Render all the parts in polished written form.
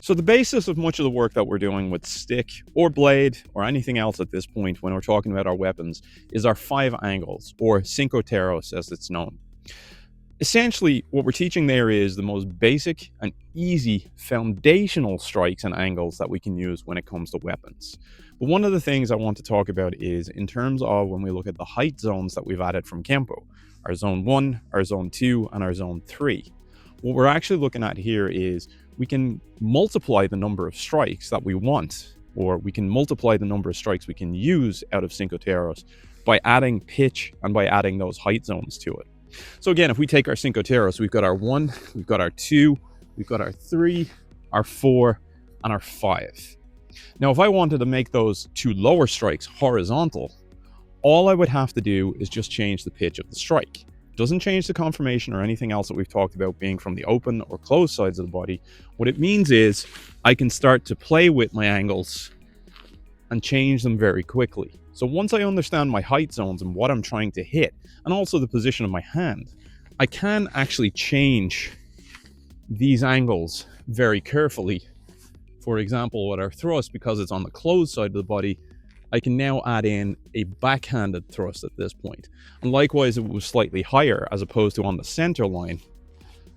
So the basis of much of the work that we're doing with stick or blade or anything else at this point when we're talking about our weapons is our 5 angles, or Cinco Terros as it's known. Essentially, what we're teaching there is the most basic and easy foundational strikes and angles that we can use when it comes to weapons. But one of the things I want to talk about is in terms of when we look at the height zones that we've added from Kenpo, our zone 1, our zone 2, and our zone 3. What we're actually looking at here is we can multiply the number of strikes that we want, or we can multiply the number of strikes we can use out of Cinco Terros by adding pitch and by adding those height zones to it. So again, if we take our Cinco Terros, we've got our 1, we've got our 2, we've got our 3, our 4, and our 5. Now, if I wanted to make those 2 lower strikes horizontal, all I would have to do is just change the pitch of the strike. It doesn't change the conformation or anything else that we've talked about being from the open or closed sides of the body. What it means is I can start to play with my angles and change them very quickly. So once I understand my height zones and what I'm trying to hit, and also the position of my hand, I can actually change these angles very carefully. For example, with our thrust, because it's on the closed side of the body, I can now add in a backhanded thrust at this point. And likewise, if it was slightly higher as opposed to on the center line,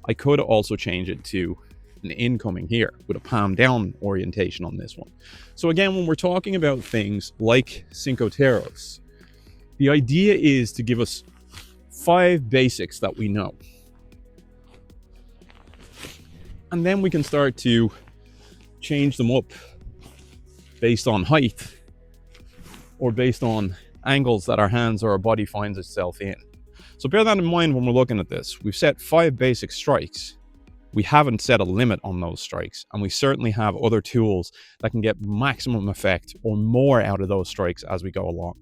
I could also change it to an incoming here with a palm down orientation on this one. So again, when we're talking about things like Cinco Terros, the idea is to give us 5 basics that we know. And then we can start to change them up based on height or based on angles that our hands or our body finds itself in. So bear that in mind when we're looking at this. We've set 5 basic strikes. We haven't set a limit on those strikes, and we certainly have other tools that can get maximum effect or more out of those strikes as we go along.